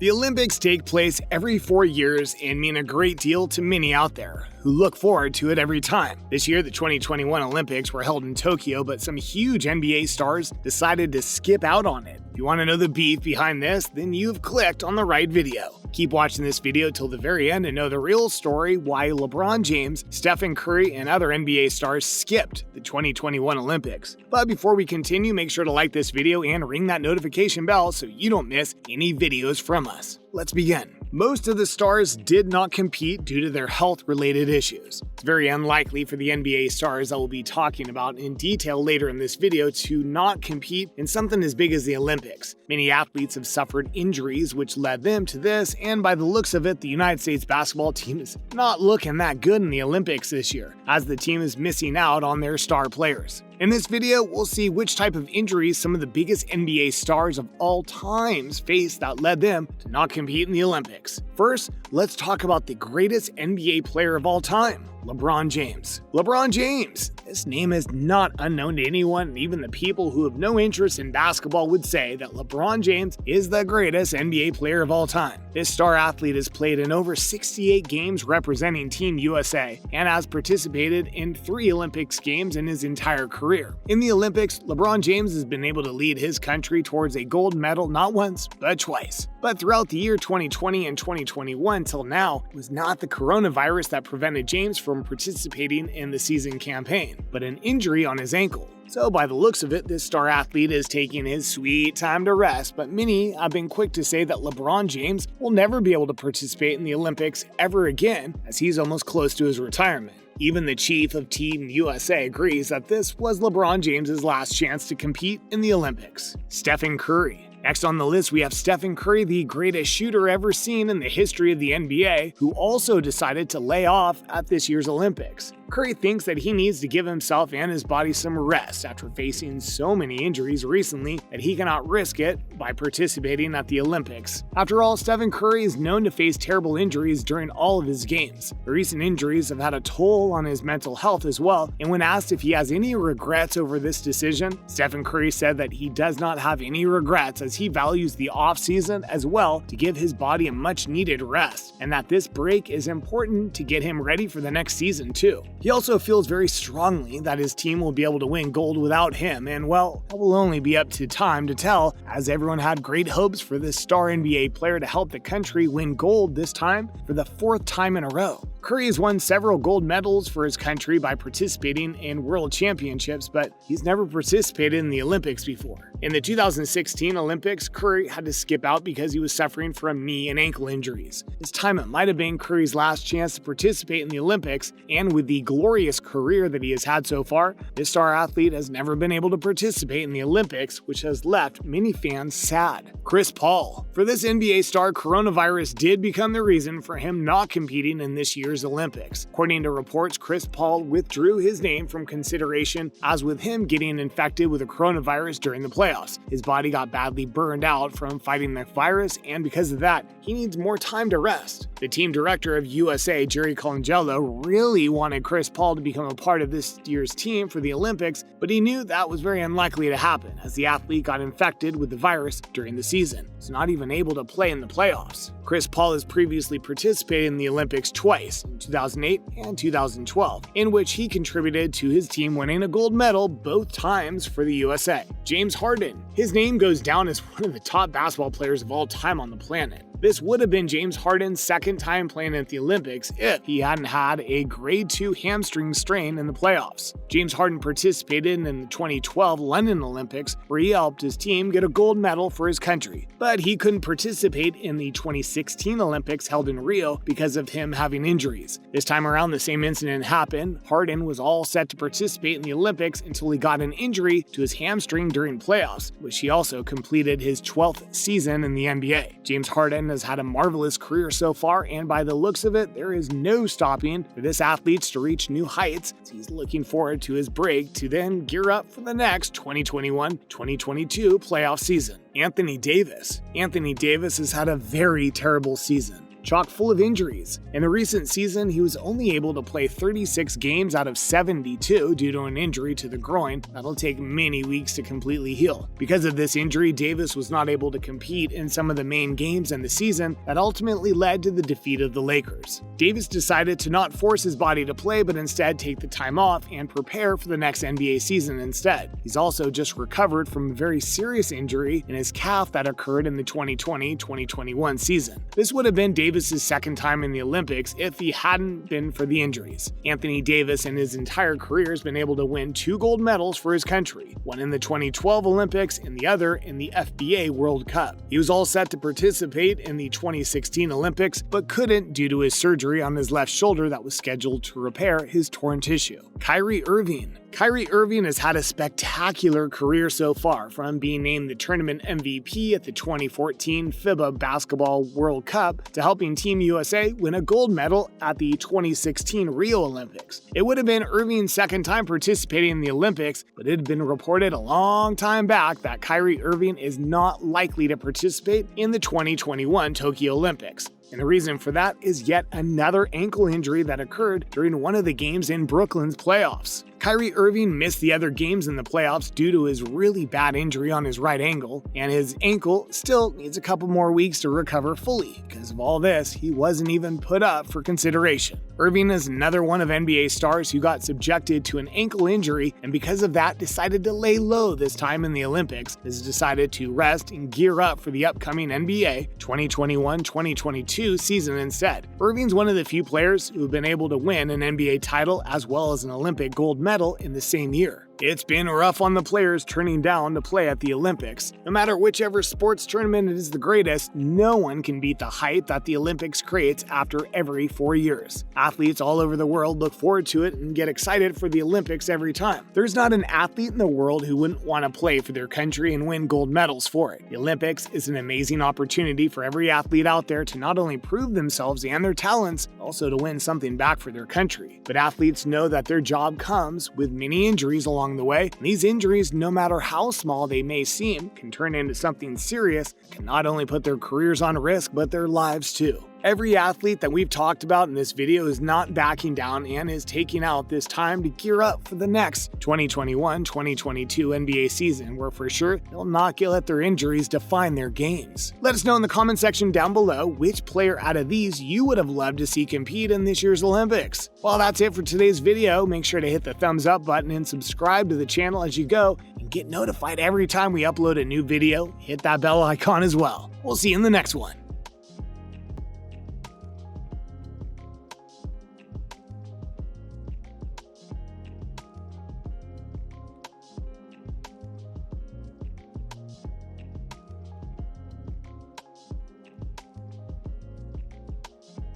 The Olympics take place every 4 years and mean a great deal to many out there who look forward to it every time. This year, the 2021 Olympics were held in Tokyo, but some huge NBA stars decided to skip out on it. If you want to know the beef behind this, then you've clicked on the right video. Keep watching this video till the very end and know the real story why LeBron James, Stephen Curry, and other NBA stars skipped the 2021 Olympics. But before we continue, make sure to like this video and ring that notification bell so you don't miss any videos from us. Let's begin. Most of the stars did not compete due to their health-related issues. It's very unlikely for the NBA stars I will be talking about in detail later in this video to not compete in something as big as the Olympics. Many athletes have suffered injuries which led them to this, and by the looks of it, the United States basketball team is not looking that good in the Olympics this year, as the team is missing out on their star players. In this video, we'll see which type of injuries some of the biggest NBA stars of all times faced that led them to not compete in the Olympics. First, let's talk about the greatest NBA player of all time, LeBron James. LeBron James! This name is not unknown to anyone, and even the people who have no interest in basketball would say that LeBron James is the greatest NBA player of all time. This star athlete has played in over 68 games representing Team USA and has participated in 3 Olympics games in his entire career. In the Olympics, LeBron James has been able to lead his country towards a gold medal not once, but twice. But throughout the year 2020 and 2021 till now, it was not the coronavirus that prevented James from participating in the season campaign, but an injury on his ankle. So by the looks of it, this star athlete is taking his sweet time to rest, but many have been quick to say that LeBron James will never be able to participate in the Olympics ever again, as he's almost close to his retirement. Even the chief of Team USA agrees that this was LeBron James's last chance to compete in the Olympics. Stephen Curry. Next on the list, we have Stephen Curry, the greatest shooter ever seen in the history of the NBA, who also decided to lay off at this year's Olympics. Curry thinks that he needs to give himself and his body some rest after facing so many injuries recently that he cannot risk it by participating at the Olympics. After all, Stephen Curry is known to face terrible injuries during all of his games. The recent injuries have had a toll on his mental health as well, and when asked if he has any regrets over this decision, Stephen Curry said that he does not have any regrets as he values the off-season as well to give his body a much-needed rest, and that this break is important to get him ready for the next season too. He also feels very strongly that his team will be able to win gold without him, and well, that will only be up to time to tell, as everyone had great hopes for this star NBA player to help the country win gold this time for the 4th time in a row. Curry has won several gold medals for his country by participating in world championships, but he's never participated in the Olympics before. In the 2016 Olympics, Curry had to skip out because he was suffering from knee and ankle injuries. This time it might have been Curry's last chance to participate in the Olympics, and with the glorious career that he has had so far, this star athlete has never been able to participate in the Olympics, which has left many fans sad. Chris Paul. For this NBA star, coronavirus did become the reason for him not competing in this year's Olympics. According to reports, Chris Paul withdrew his name from consideration, as with him getting infected with the coronavirus during the playoffs. His body got badly burned out from fighting the virus, and because of that, he needs more time to rest. The team director of USA, Jerry Colangelo, really wanted Chris Paul to become a part of this year's team for the Olympics, but he knew that was very unlikely to happen as the athlete got infected with the virus during the season. He's not even able to play in the playoffs. Chris Paul has previously participated in the Olympics twice, in 2008 and 2012, in which he contributed to his team winning a gold medal both times for the USA. James Harden. His name goes down as one of the top basketball players of all time on the planet. This would have been James Harden's 2nd time playing at the Olympics if he hadn't had a grade 2 hamstring strain in the playoffs. James Harden participated in the 2012 London Olympics, where he helped his team get a gold medal for his country, but he couldn't participate in the 2016 Olympics held in Rio because of him having injuries. This time around, the same incident happened. Harden was all set to participate in the Olympics until he got an injury to his hamstring during playoffs, which he also completed his 12th season in the NBA. James Harden has had a marvelous career so far, and by the looks of it, there is no stopping for this athlete to reach new heights as he's looking forward to his break to then gear up for the next 2021-2022 playoff season. Anthony Davis. Anthony Davis has had a very terrible season. chock full of injuries. In the recent season, he was only able to play 36 games out of 72 due to an injury to the groin that'll take many weeks to completely heal. Because of this injury, Davis was not able to compete in some of the main games in the season that ultimately led to the defeat of the Lakers. Davis decided to not force his body to play, but instead take the time off and prepare for the next NBA season instead. He's also just recovered from a very serious injury in his calf that occurred in the 2020-2021 season. This would have been Davis's second time in the Olympics if he hadn't been for the injuries. Anthony Davis in his entire career has been able to win 2 gold medals for his country, one in the 2012 Olympics and the other in the FBA World Cup. He was all set to participate in the 2016 Olympics, but couldn't due to his surgery on his left shoulder that was scheduled to repair his torn tissue. Kyrie Irving has had a spectacular career so far, from being named the tournament MVP at the 2014 FIBA Basketball World Cup to helping Team USA win a gold medal at the 2016 Rio Olympics. It would have been Irving's second time participating in the Olympics, but it had been reported a long time back that Kyrie Irving is not likely to participate in the 2021 Tokyo Olympics. And the reason for that is yet another ankle injury that occurred during one of the games in Brooklyn's playoffs. Kyrie Irving missed the other games in the playoffs due to his really bad injury on his right ankle, and his ankle still needs a couple more weeks to recover fully. Because of all this, he wasn't even put up for consideration. Irving is another one of NBA stars who got subjected to an ankle injury, and because of that decided to lay low this time in the Olympics. Has decided to rest and gear up for the upcoming NBA 2021-2022 season instead. Irving's one of the few players who have been able to win an NBA title as well as an Olympic gold medal in the same year. It's been rough on the players turning down to play at the Olympics. No matter whichever sports tournament is the greatest, no one can beat the hype that the Olympics creates after every 4 years. Athletes all over the world look forward to it and get excited for the Olympics every time. There's not an athlete in the world who wouldn't want to play for their country and win gold medals for it. The Olympics is an amazing opportunity for every athlete out there to not only prove themselves and their talents, but also to win something back for their country. But athletes know that their job comes with many injuries along the way, and these injuries, no matter how small they may seem, can turn into something serious, can not only put their careers on risk, but their lives too. Every athlete that we've talked about in this video is not backing down and is taking out this time to gear up for the next 2021-2022 NBA season, where for sure they'll not let their injuries define their games. Let us know in the comment section down below which player out of these you would have loved to see compete in this year's Olympics. Well, that's it for today's video. Make sure to hit the thumbs up button and subscribe to the channel as you go, and get notified every time we upload a new video. Hit that bell icon as well. We'll see you in the next one.